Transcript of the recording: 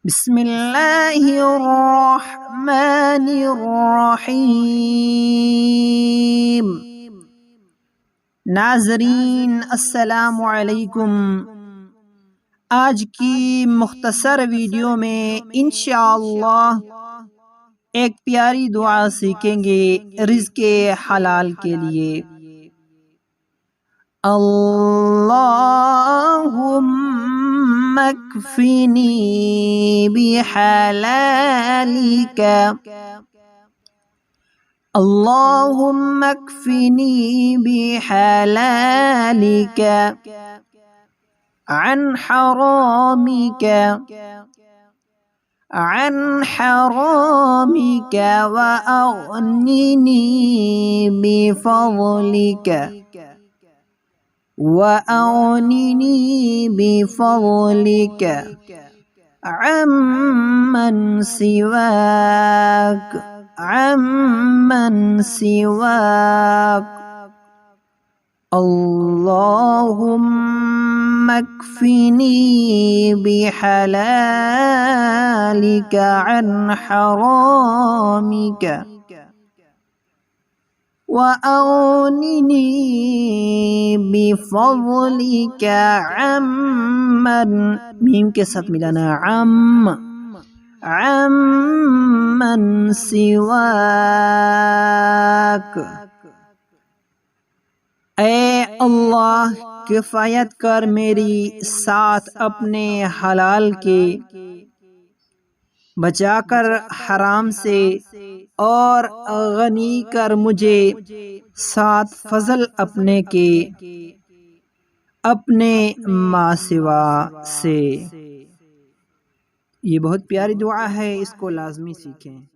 बिस्मिल्लाहिर्रहमानिर्रहीम। नाज़रीन अस्सलामु अलैकुम। आज की मुख्तसर वीडियो में इंशाअल्लाह एक प्यारी दुआ सीखेंगे रिज़्क़े हलाल के लिए। अल्लाहुम्मा कफ़िनी बिहलालिका, अल्लाहुम्मा कफ़िनी बिहलालिका अन हरामिका, अन हरामिका व अग़निनी बिफ़ज़लिका, व अग़निनी बिफ़ज़लिका अम्मन सिवाक, अम्मन सिवाक। अल्लाहुम्मा कफ़िनी बिहलालिका अन हरामिका व अग़निनी बिफ़ज़लिका अम्मन, मीम के साथ मिलाना, अम्मन सिवाक। ऐ अल्लाह, किफ़ायत कर मेरी साथ अपने हलाल के, बचाकर हराम से, और गनी कर मुझे साथ फजल अपने के, अपने माँ सिवा से। ये बहुत प्यारी दुआ है, इसको लाजमी सीखें।